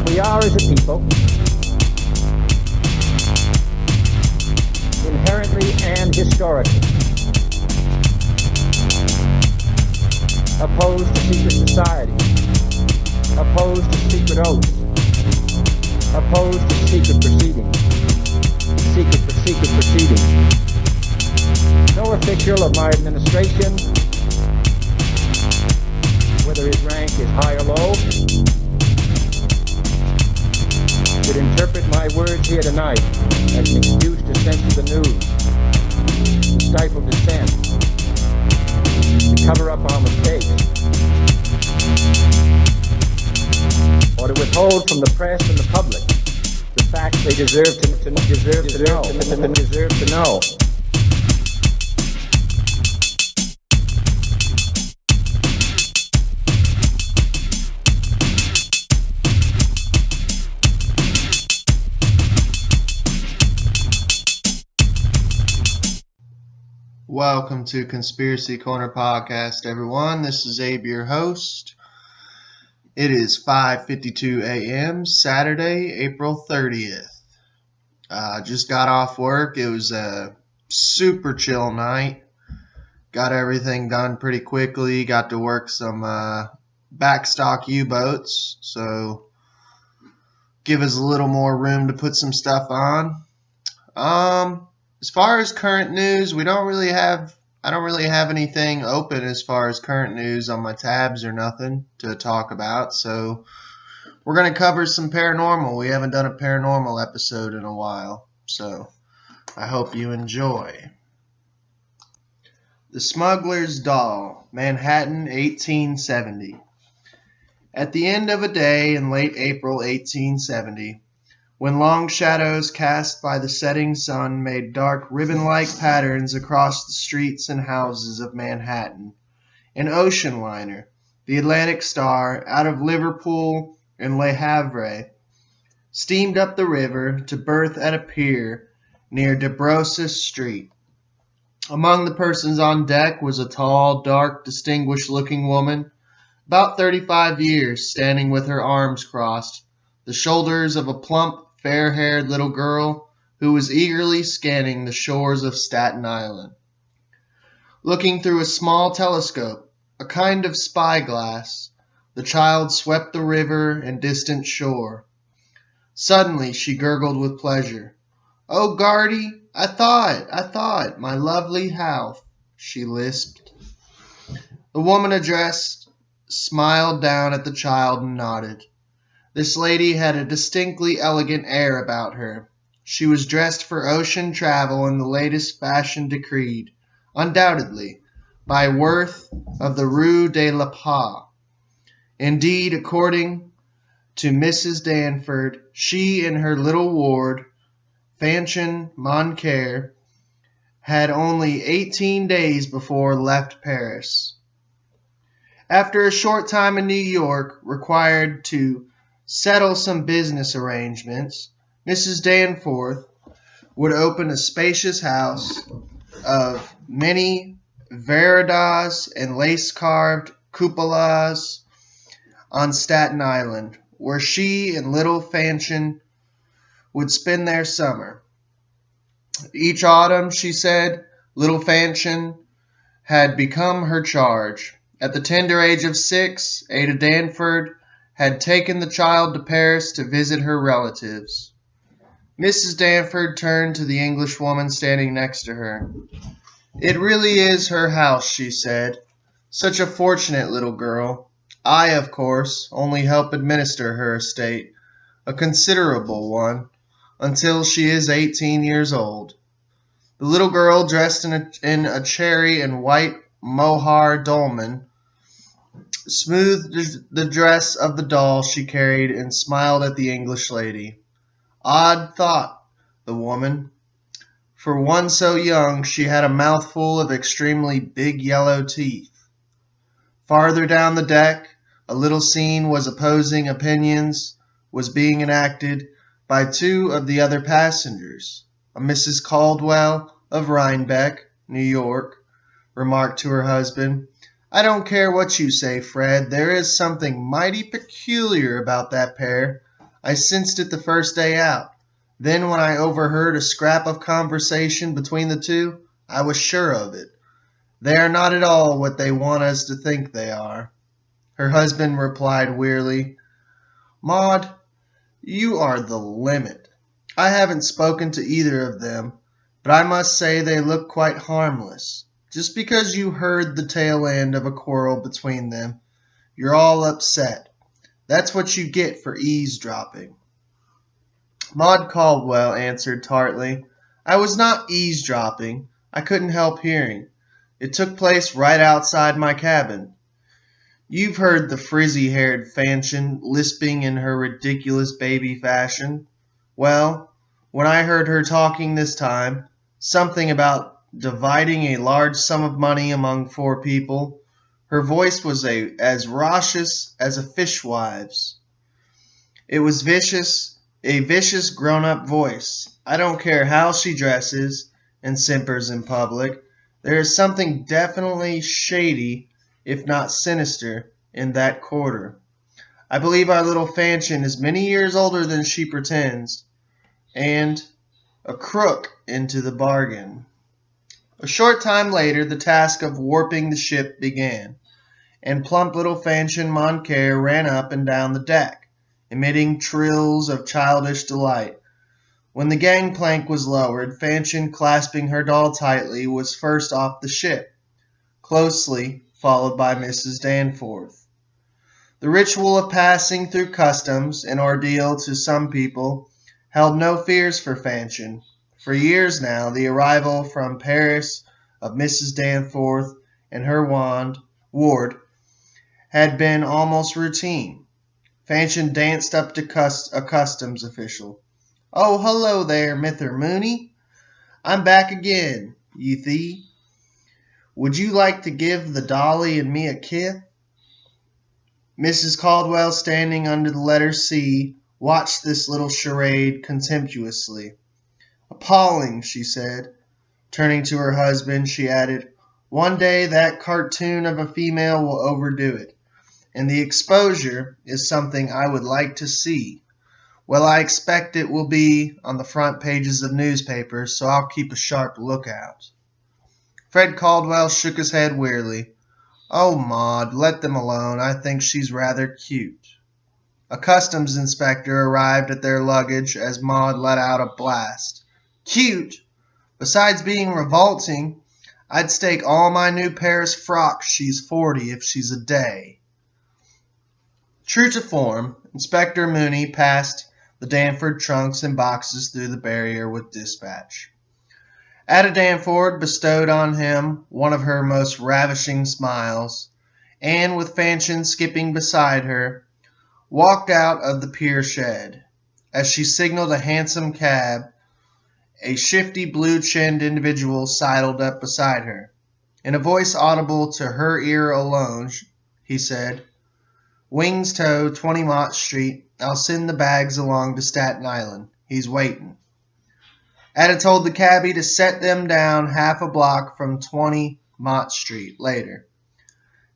We are, as a people, inherently and historically opposed to secret society, opposed to secret oaths, opposed to secret proceedings, secret proceedings. No official of my administration, whether his rank is high or low, should interpret my words here tonight as an excuse to censor the news, to stifle dissent, to cover up our mistakes, or to withhold from the press and the public the facts they deserve to know. Welcome to Conspiracy Corner Podcast, everyone. This is Abe, your host. It is 5:52 a.m., Saturday, April 30th. Just got off work. It was a super chill night. Got everything done pretty quickly. Got to work some backstock U-boats, so give us a little more room to put some stuff on. As far as current news, I don't really have anything open as far as current news on my tabs or nothing to talk about. So we're going to cover some paranormal. We haven't done a paranormal episode in a while, so I hope you enjoy. The Smuggler's Doll, Manhattan, 1870. At the end of a day in late April 1870, when long shadows cast by the setting sun made dark ribbon-like patterns across the streets and houses of Manhattan, an ocean liner, the Atlantic Star, out of Liverpool and Le Havre, steamed up the river to berth at a pier near Desbrosses Street. Among the persons on deck was a tall, dark, distinguished-looking woman, about 35 years, standing with her arms crossed, the shoulders of a plump, fair-haired little girl who was eagerly scanning the shores of Staten Island. Looking through a small telescope, a kind of spyglass, the child swept the river and distant shore. Suddenly she gurgled with pleasure. "Oh, Guardy, I thought, my lovely Half," she lisped. The woman addressed smiled down at the child and nodded. This lady had a distinctly elegant air about her. She was dressed for ocean travel in the latest fashion decreed, undoubtedly, by Worth of the Rue de la Paix. Indeed, according to Mrs. Danford, she and her little ward, Fanchon, moncare, had only 18 days before left Paris. After a short time in New York, required to settle some business arrangements, Mrs. Danforth would open a spacious house of many verandas and lace-carved cupolas on Staten Island, where she and little Fanchon would spend their summer. Each autumn, she said, little Fanchon had become her charge. At the tender age of 6, Ada Danford had taken the child to Paris to visit her relatives. Mrs. Danford turned to the Englishwoman standing next to her. "It really is her house," she said. "Such a fortunate little girl. I, of course, only help administer her estate, a considerable one, until she is 18 years old." The little girl, dressed in a cherry and white mohair dolman, smoothed the dress of the doll she carried and smiled at the English lady. Odd thought, the woman. For one so young, she had a mouthful of extremely big yellow teeth. Farther down the deck, a little scene was being enacted by two of the other passengers. A Mrs. Caldwell of Rhinebeck, New York, remarked to her husband, "I don't care what you say, Fred. There is something mighty peculiar about that pair. I sensed it the first day out. Then when I overheard a scrap of conversation between the two, I was sure of it. They are not at all what they want us to think they are. Her husband replied wearily, Maud, you are the limit. I haven't spoken to either of them, but I must say they look quite harmless. Just because you heard the tail end of a quarrel between them, you're all upset. That's what you get for eavesdropping. Maud Caldwell answered tartly, I was not eavesdropping. I couldn't help hearing. It took place right outside my cabin. You've heard the frizzy-haired Fanchon lisping in her ridiculous baby fashion. Well, when I heard her talking this time, something about dividing a large sum of money among 4 people, her voice was as raucous as a fishwife's. It was a vicious grown-up voice. I don't care how she dresses and simpers in public. There is something definitely shady, if not sinister, in that quarter. I believe our little Fanchon is many years older than she pretends, and a crook into the bargain. A short time later, the task of warping the ship began, and plump little Fanchon Moncare ran up and down the deck, emitting trills of childish delight. When the gangplank was lowered, Fanchon, clasping her doll tightly, was first off the ship, closely followed by Mrs. Danforth. The ritual of passing through customs, an ordeal to some people, held no fears for Fanchon. For years now, the arrival from Paris of Mrs. Danforth and her ward had been almost routine. Fanchon danced up to a customs official. Oh, hello there, Mither Mooney. I'm back again, you thief. Would you like to give the dolly and me a kiss? Mrs. Caldwell, standing under the letter C, watched this little charade contemptuously. Appalling, she said. Turning to her husband, she added, One day that cartoon of a female will overdo it, and the exposure is something I would like to see. Well, I expect it will be on the front pages of newspapers, so I'll keep a sharp lookout. Fred Caldwell shook his head wearily. Oh, Maud, let them alone. I think she's rather cute. A customs inspector arrived at their luggage as Maud let out a blast. Cute? Besides being revolting, I'd stake all my new Paris frocks she's 40 if she's a day. True to form, Inspector Mooney passed the Danford trunks and boxes through the barrier with dispatch. Ada Danford bestowed on him one of her most ravishing smiles, and with Fanchon skipping beside her, walked out of the pier shed. As she signaled a hansom cab, a shifty blue-chinned individual sidled up beside her. In a voice audible to her ear alone, he said, Wings tow, 20 Mott Street. I'll send the bags along to Staten Island. He's waiting. Ada told the cabbie to set them down half a block from 20 Mott Street later.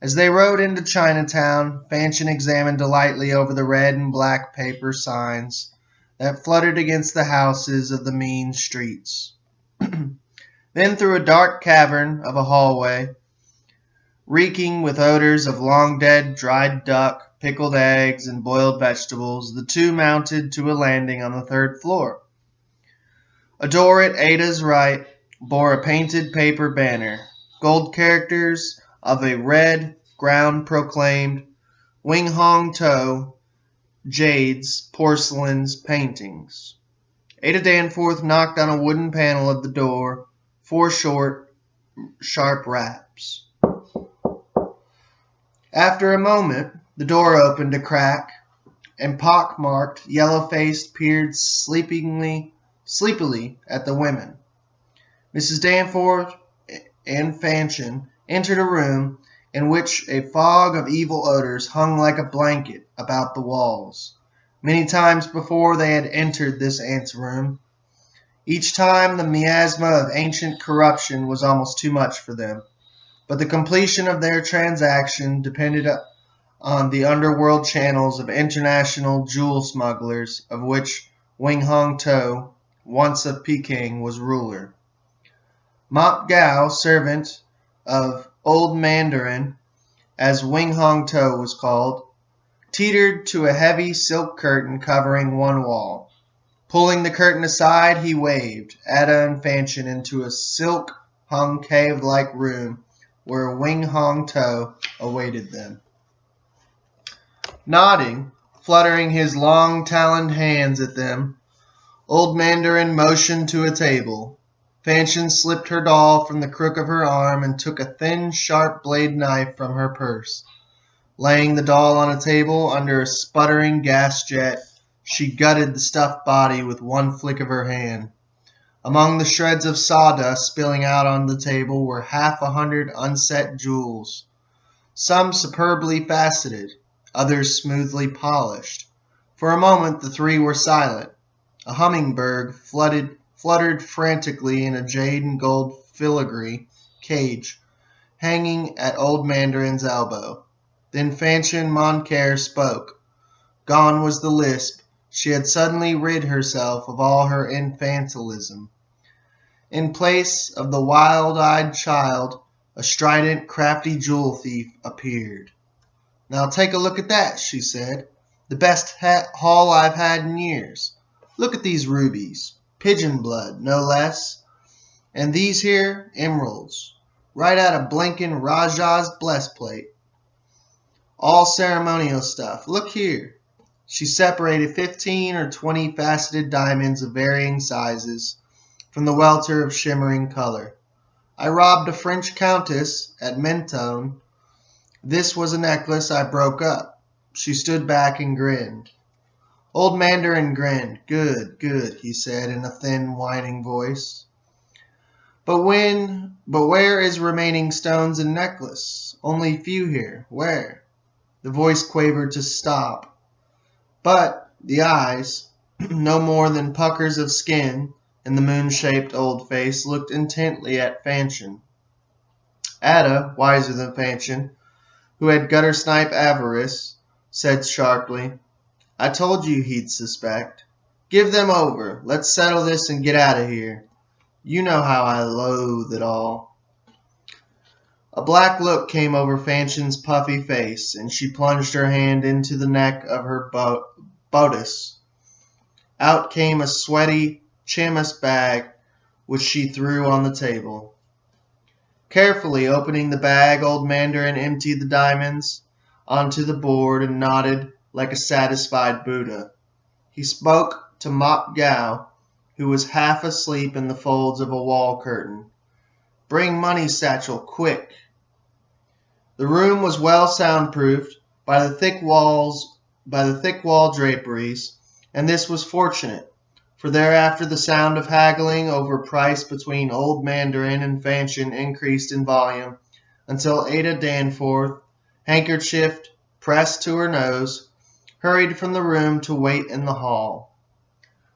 As they rode into Chinatown, Fanchon examined delightedly over the red and black paper signs that fluttered against the houses of the mean streets. Then through a dark cavern of a hallway, reeking with odors of long-dead dried duck, pickled eggs, and boiled vegetables, the two mounted to a landing on the 3rd floor. A door at Ada's right bore a painted paper banner. Gold characters of a red ground proclaimed, Wing Hong To, Jades, Porcelains, Paintings. Ada Danforth knocked on a wooden panel of the door, 4 short, sharp raps. After a moment, the door opened a crack, and pock-marked, yellow-faced peered sleepily at the women. Mrs. Danforth and Fanchon entered a room in which a fog of evil odors hung like a blanket about the walls. Many times before they had entered this aunt's room. Each time the miasma of ancient corruption was almost too much for them, but the completion of their transaction depended on the underworld channels of international jewel smugglers, of which Wing Hong To, once of Peking, was ruler. Mop Gao, servant of Old Mandarin, as Wing Hong To was called, teetered to a heavy silk curtain covering one wall. Pulling the curtain aside, he waved Ada and Fanchon into a silk-hung cave-like room where Wing Hong To awaited them. Nodding, fluttering his long taloned hands at them, Old Mandarin motioned to a table. Fanchon slipped her doll from the crook of her arm and took a thin, sharp blade knife from her purse. Laying the doll on a table under a sputtering gas jet, she gutted the stuffed body with one flick of her hand. Among the shreds of sawdust spilling out on the table were 100 unset jewels, some superbly faceted, others smoothly polished. For a moment the three were silent. A hummingbird fluttered frantically in a jade and gold filigree cage hanging at Old Mandarin's elbow. Then Fanchon moncare spoke. Gone was the lisp. She had suddenly rid herself of all her infantilism. In place of the wild-eyed child, a strident, crafty jewel thief appeared. "Now take a look at that," she said. "The best haul I've had in years. Look at these rubies. Pigeon blood, no less. And these here, emeralds. Right out of blinkin' Rajah's breastplate. All ceremonial stuff. Look here." She separated 15 or 20 faceted diamonds of varying sizes from the welter of shimmering color. "I robbed a French countess at Menton. This was a necklace I broke up." She stood back and grinned. Old Mandarin grinned. "Good, good," he said in a thin, whining voice. But where is remaining stones and necklace? Only few here. Where?" The voice quavered to stop. But the eyes, no more than puckers of skin in the moon-shaped old face, looked intently at Fanchon. Ada, wiser than Fanchon, who had gutter-snipe avarice, said sharply, "I told you he'd suspect. Give them over. Let's settle this and get out of here. You know how I loathe it all." A black look came over Fanchon's puffy face, and she plunged her hand into the neck of her bodice. Out came a sweaty chamois bag, which she threw on the table. Carefully opening the bag, Old Mandarin emptied the diamonds onto the board and nodded like a satisfied Buddha. He spoke to Mop Gao, who was half asleep in the folds of a wall curtain. "Bring money satchel, quick." The room was well soundproofed by the thick wall draperies, and this was fortunate, for thereafter the sound of haggling over price between Old Mandarin and Fanchon increased in volume until Ada Danforth, handkerchief pressed to her nose, hurried from the room to wait in the hall.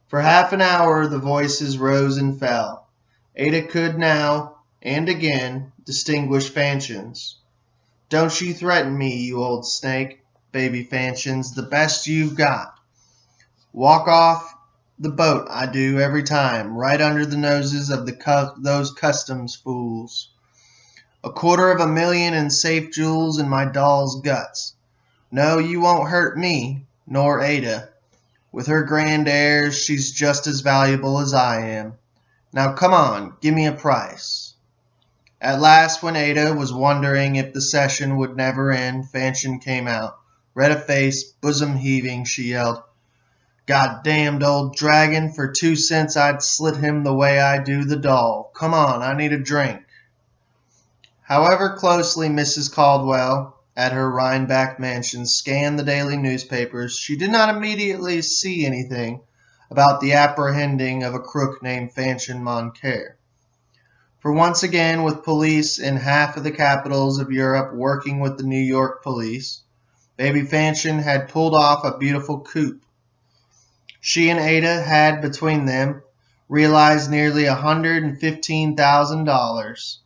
For half an hour the voices rose and fell. Ada could now and again distinguish Fanchon's. "Don't you threaten me, you old snake. Baby Fanchon's the best you've got. Walk off the boat I do every time, right under the noses of those customs fools. $250,000 in safe jewels in my doll's guts. No, you won't hurt me, nor Ada. With her grand airs, she's just as valuable as I am. Now come on, give me a price." At last, when Ada was wondering if the session would never end, Fanchon came out. Red of face, bosom heaving, she yelled, "God-damned old dragon, for 2 cents I'd slit him the way I do the doll. Come on, I need a drink." However closely Mrs. Caldwell, at her Rhinebeck mansion, scanned the daily newspapers, she did not immediately see anything about the apprehending of a crook named Fanchon moncare. For once again, with police in half of the capitals of Europe working with the New York police, baby Fanchon had pulled off a beautiful coup. She and Ada had, between them, realized nearly $115,000.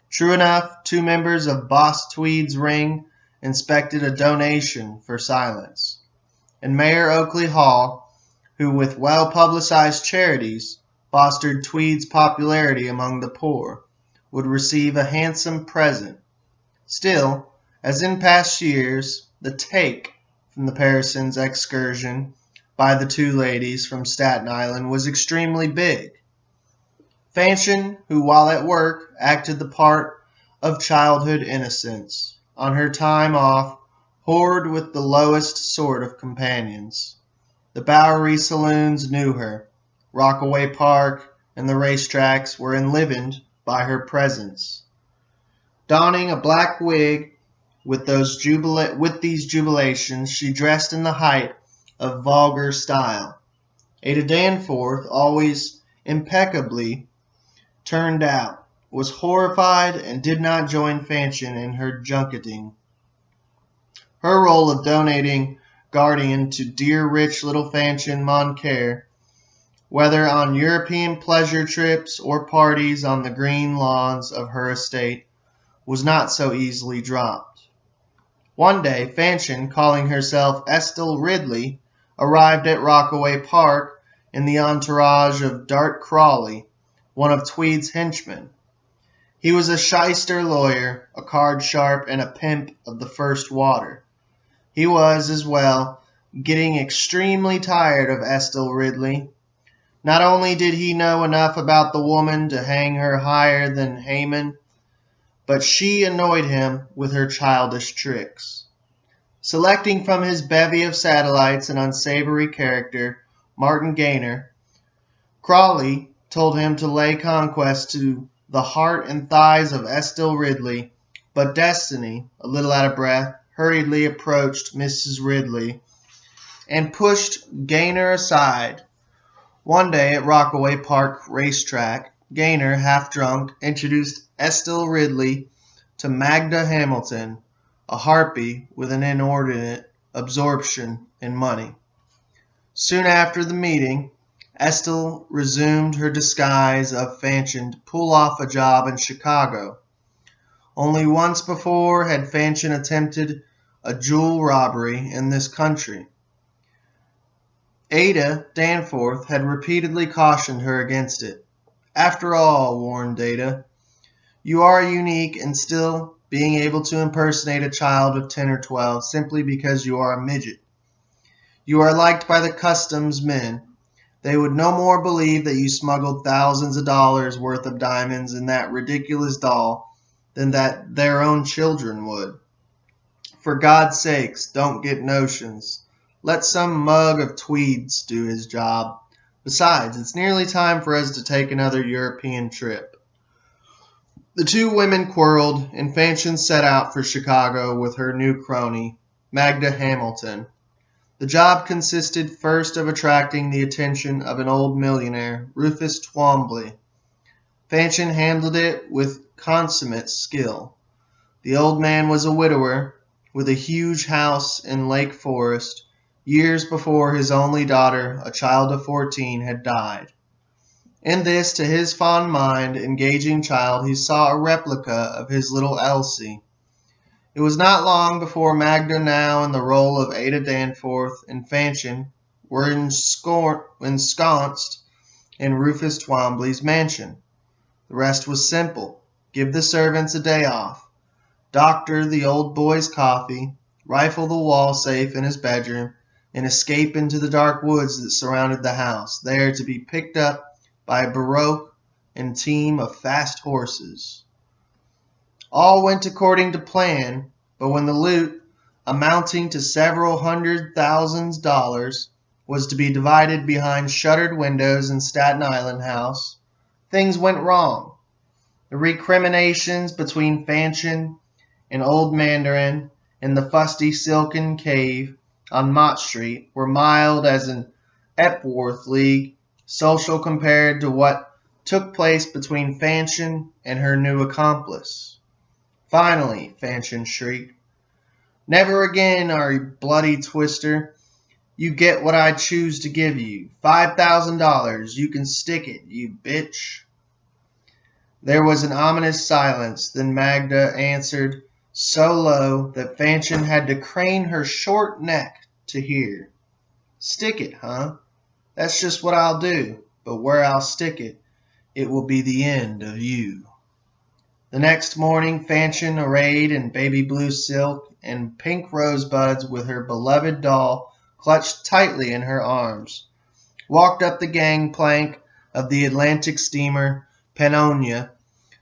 True enough, 2 members of Boss Tweed's ring inspected a donation for silence, and Mayor Oakley Hall, who with well-publicized charities fostered Tweed's popularity among the poor, would receive a handsome present. Still, as in past years, the take from the Parsons excursion by the two ladies from Staten Island was extremely big. Fanchon, who while at work acted the part of childhood innocence, on her time off whored with the lowest sort of companions. The Bowery saloons knew her. Rockaway Park and the racetracks were enlivened by her presence. Donning a black wig with these jubilations, she dressed in the height of vulgar style. Ada Danforth, always impeccably turned out, was horrified and did not join Fanchon in her junketing. Her role of donating guardian to dear rich little Fanchon moncare, whether on European pleasure trips or parties on the green lawns of her estate, was not so easily dropped. One day, Fanchon, calling herself Estelle Ridley, arrived at Rockaway Park in the entourage of Dart Crawley, one of Tweed's henchmen. He was a shyster lawyer, a card sharp, and a pimp of the first water. He was, as well, getting extremely tired of Estelle Ridley. Not only did he know enough about the woman to hang her higher than Haman, but she annoyed him with her childish tricks. Selecting from his bevy of satellites an unsavory character, Martin Gaynor, Crawley told him to lay conquest to the heart and thighs of Estelle Ridley, but Destiny, a little out of breath, hurriedly approached Mrs. Ridley and pushed Gaynor aside. One day at Rockaway Park racetrack, Gaynor, half drunk, introduced Estelle Ridley to Magda Hamilton, a harpy with an inordinate absorption in money. Soon after the meeting, Estelle resumed her disguise of Fanchon to pull off a job in Chicago. Only once before had Fanchon attempted a jewel robbery in this country. Ada Danforth had repeatedly cautioned her against it. After all, warned Ada, you are unique in still being able to impersonate a child of 10 or 12 simply because you are a midget. You are liked by the customs men. They would no more believe that you smuggled thousands of dollars worth of diamonds in that ridiculous doll than that their own children would. For God's sakes, don't get notions. Let some mug of Tweed's do his job. Besides, it's nearly time for us to take another European trip. The two women quarreled, and Fanchon set out for Chicago with her new crony, Magda Hamilton. The job consisted first of attracting the attention of an old millionaire, Rufus Twombly. Fanchon handled it with consummate skill. The old man was a widower, with a huge house in Lake Forest, years before his only daughter, a child of 14, had died. In this, to his fond mind, engaging child, he saw a replica of his little Elsie. It was not long before Magda, now in the role of Ada Danforth, and Fanchon were ensconced in Rufus Twombly's mansion. The rest was simple. Give the servants a day off. Doctor the old boy's coffee, rifle the wall safe in his bedroom, and escape into the dark woods that surrounded the house, there to be picked up by a barouche and team of fast horses. All went according to plan, but when the loot, amounting to several $100,000, was to be divided behind shuttered windows in Staten Island House, things went wrong. The recriminations between Fanchon and old Mandarin in the fusty silken cave on Mott Street were mild as an Epworth League, social compared to what took place between Fanchon and her new accomplice. Finally, Fanchon shrieked, "Never again, you bloody twister. You get what I choose to give you. $5,000. You can stick it, you bitch." There was an ominous silence. Then Magda answered, so low that Fanchon had to crane her short neck to hear. "Stick it, huh? That's just what I'll do, but where I'll stick it, it will be the end of you." The next morning Fanchon, arrayed in baby blue silk and pink rosebuds with her beloved doll clutched tightly in her arms, walked up the gangplank of the Atlantic steamer Pannonia,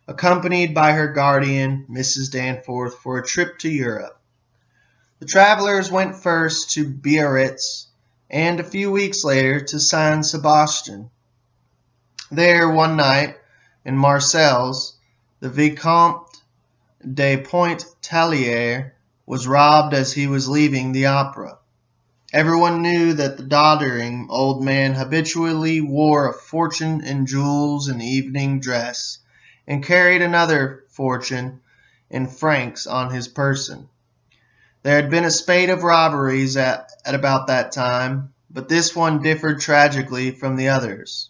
accompanied by her guardian, Mrs. Danforth, for a trip to Europe. The travelers went first to Biarritz and a few weeks later to San Sebastian. There, one night, in Marseilles, the Vicomte de Pointe-Tallier was robbed as he was leaving the opera. Everyone knew that the doddering old man habitually wore a fortune in jewels and evening dress, and carried another fortune in francs on his person. There had been a spate of robberies at about that time, but this one differed tragically from the others.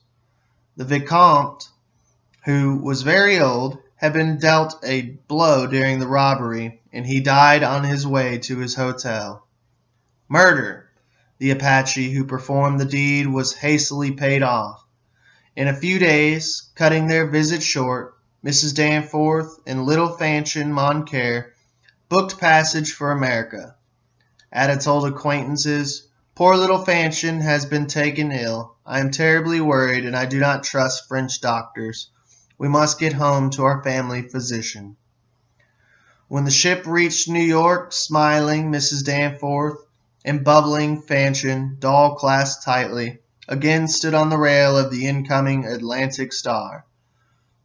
The Vicomte, who was very old, had been dealt a blow during the robbery, and he died on his way to his hotel. Murder! The Apache who performed the deed was hastily paid off. In a few days, cutting their visit short, Mrs. Danforth and little Fanchon moncare booked passage for America. Ada told acquaintances, "Poor little Fanchon has been taken ill. I am terribly worried, and I do not trust French doctors. We must get home to our family physician." When the ship reached New York, smiling Mrs. Danforth and bubbling Fanchon, doll clasped tightly, again stood on the rail of the incoming Atlantic Star.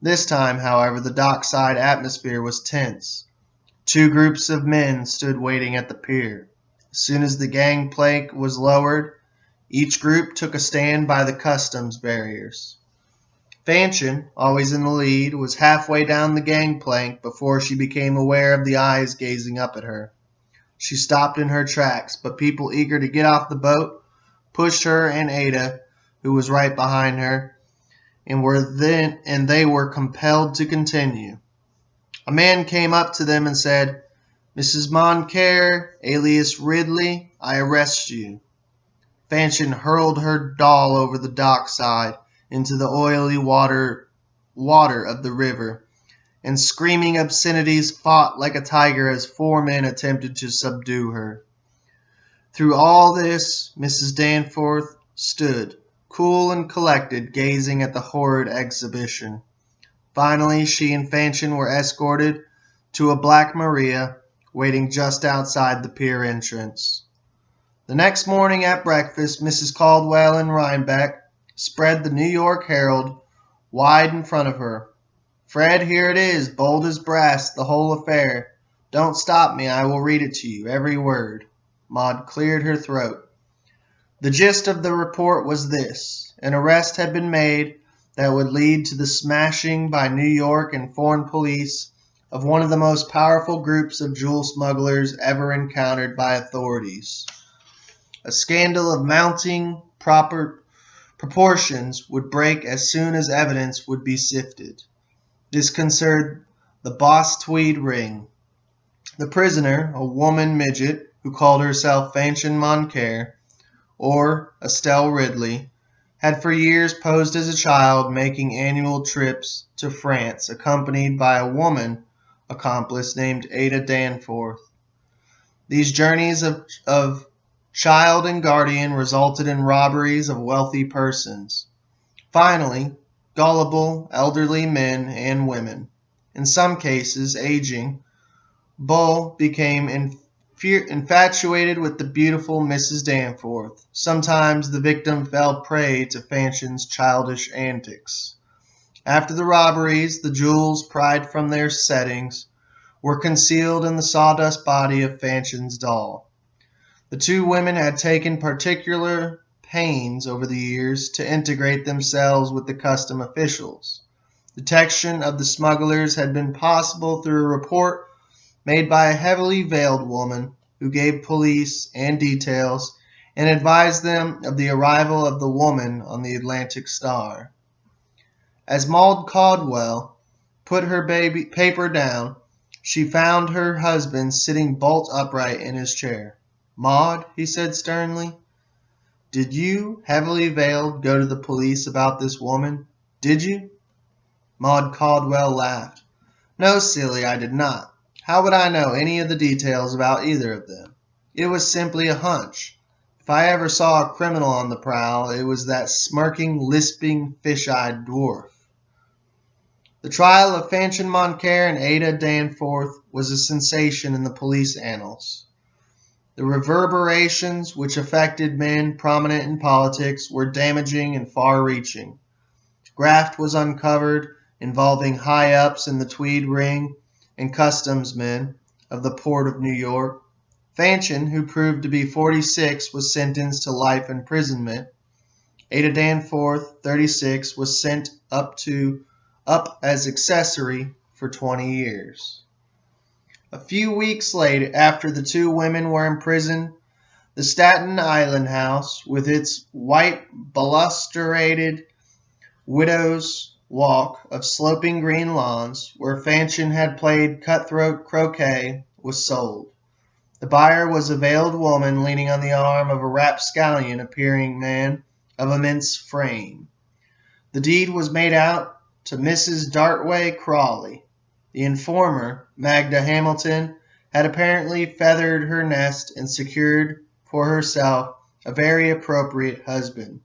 This time, however, the dockside atmosphere was tense. Two groups of men stood waiting at the pier. As soon as the gangplank was lowered, each group took a stand by the customs barriers. Fanchon, always in the lead, was halfway down the gangplank before she became aware of the eyes gazing up at her. She stopped in her tracks, but people eager to get off the boat pushed her and Ada, who was right behind her, and they were compelled to continue. A man came up to them and said, "Mrs. Moncare, alias Ridley, I arrest you." Fanchon hurled her doll over the dockside into the oily water of the river, and screaming obscenities fought like a tiger as four men attempted to subdue her. Through all this, Mrs. Danforth stood, cool and collected, gazing at the horrid exhibition. Finally, she and Fanchon were escorted to a Black Maria, waiting just outside the pier entrance. The next morning at breakfast, Mrs. Caldwell and Rhinebeck spread the New York Herald wide in front of her. "Fred, here it is, bold as brass, the whole affair. Don't stop me, I will read it to you, every word." Maud cleared her throat. The gist of the report was this: an arrest had been made that would lead to the smashing by New York and foreign police of one of the most powerful groups of jewel smugglers ever encountered by authorities. A scandal of mounting proportions would break as soon as evidence would be sifted. This concerned the Boss Tweed ring. The prisoner, a woman midget who called herself Fanchon Moncare, or Estelle Ridley, had for years posed as a child, making annual trips to France, accompanied by a woman accomplice named Ada Danforth. These journeys of child and guardian resulted in robberies of wealthy persons. Finally, gullible, elderly men and women, in some cases aging, Bull became infatuated with the beautiful Mrs. Danforth. Sometimes the victim fell prey to Fanchon's childish antics. After the robberies, the jewels, pried from their settings, were concealed in the sawdust body of Fanchon's doll. The two women had taken particular pains over the years to integrate themselves with the custom officials. Detection of the smugglers had been possible through a report made by a heavily veiled woman who gave police and details and advised them of the arrival of the woman on the Atlantic Star. As Maud Caldwell put her paper down, she found her husband sitting bolt upright in his chair. "Maud," he said sternly, "did you, heavily veiled, go to the police about this woman? Did you?" Maud Caldwell laughed. "No, silly, I did not. How would I know any of the details about either of them? It was simply a hunch. If I ever saw a criminal on the prowl, it was that smirking, lisping, fish-eyed dwarf." The trial of Fanchon Moncare and Ada Danforth was a sensation in the police annals. The reverberations which affected men prominent in politics were damaging and far-reaching. Graft was uncovered involving high-ups in the Tweed Ring and customs men of the Port of New York. Fanchon, who proved to be 46, was sentenced to life imprisonment. Ada Danforth, 36, was sent up as accessory for 20 years. A few weeks later, after the two women were imprisoned, the Staten Island house, with its white balustrated widow's walk of sloping green lawns, where Fanchon had played cutthroat croquet, was sold. The buyer was a veiled woman leaning on the arm of a rapscallion-appearing man of immense frame. The deed was made out to Mrs. Dartway Crawley. The informer, Magda Hamilton, had apparently feathered her nest and secured for herself a very appropriate husband.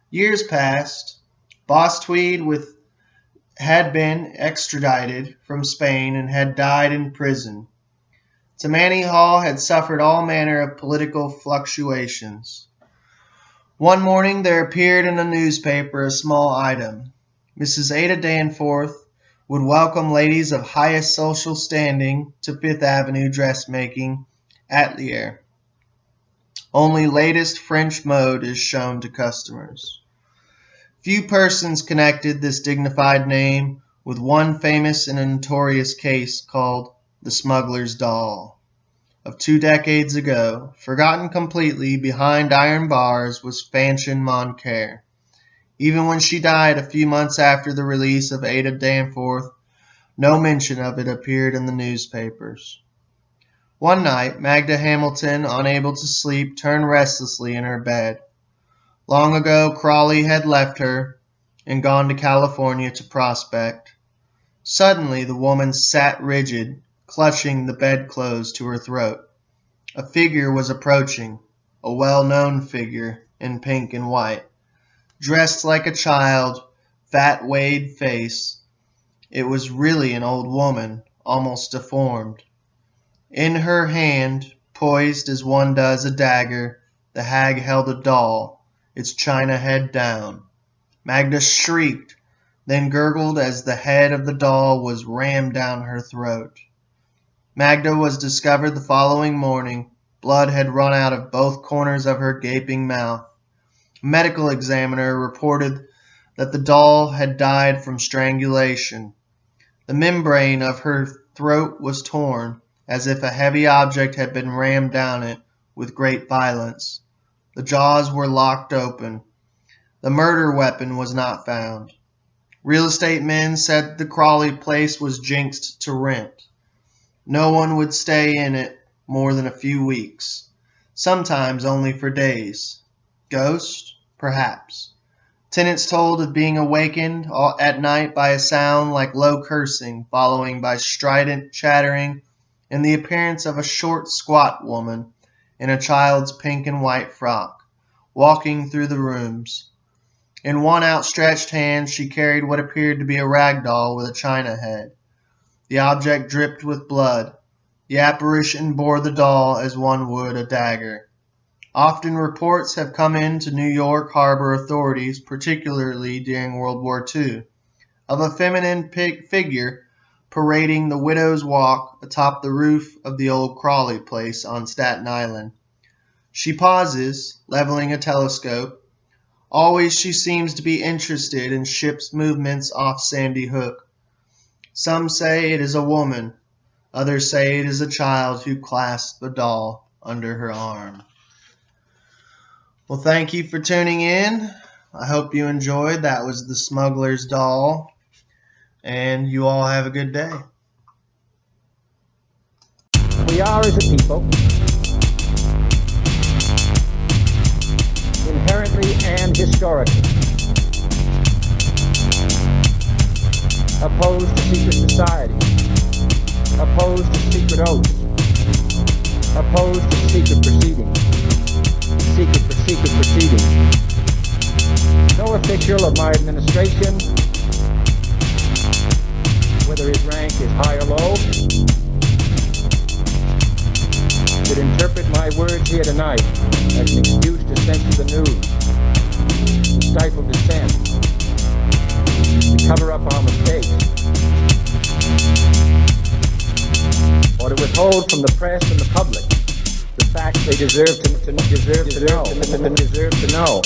Years passed. Boss Tweed had been extradited from Spain and had died in prison. Tammany Hall had suffered all manner of political fluctuations. One morning there appeared in a newspaper a small item. Mrs. Ada Danforth would welcome ladies of highest social standing to Fifth Avenue dressmaking atelier. Only latest French mode is shown to customers. Few persons connected this dignified name with one famous and notorious case called the Smuggler's Doll. Of 2 decades ago, forgotten completely behind iron bars, was Fanchon Moncare. Even when she died a few months after the release of Ada Danforth, no mention of it appeared in the newspapers. One night, Magda Hamilton, unable to sleep, turned restlessly in her bed. Long ago, Crawley had left her and gone to California to prospect. Suddenly, the woman sat rigid, clutching the bedclothes to her throat. A figure was approaching, a well-known figure in pink and white. Dressed like a child, fat wayed face, it was really an old woman, almost deformed. In her hand, poised as one does a dagger, the hag held a doll, its china head down. Magda shrieked, then gurgled as the head of the doll was rammed down her throat. Magda was discovered the following morning. Blood had run out of both corners of her gaping mouth. A medical examiner reported that the doll had died from strangulation. The membrane of her throat was torn, as if a heavy object had been rammed down it with great violence. The jaws were locked open. The murder weapon was not found. Real estate men said the Crawley place was jinxed to rent. No one would stay in it more than a few weeks, sometimes only for days. Ghosts? Perhaps. Tenants told of being awakened at night by a sound like low cursing, following by strident chattering, and the appearance of a short, squat woman in a child's pink and white frock, walking through the rooms. In one outstretched hand she carried what appeared to be a rag doll with a china head. The object dripped with blood. The apparition bore the doll as one would a dagger. Often reports have come in to New York harbor authorities, particularly during World War II, of a feminine figure parading the Widow's Walk atop the roof of the old Crawley place on Staten Island. She pauses, leveling a telescope. Always she seems to be interested in ships' movements off Sandy Hook. Some say it is a woman. Others say it is a child who clasps a doll under her arm. Well, thank you for tuning in. I hope you enjoyed. That was the Smuggler's Doll. And you all have a good day. we are as a people, inherently and historically, opposed to secret societies, opposed to secret oaths, opposed to secret proceedings, secret proceedings. No official of my administration, whether his rank is high or low, should interpret my words here tonight as an excuse to censor the news, to stifle dissent, to cover up our mistakes, or to withhold from the press and the public the facts they deserve to know.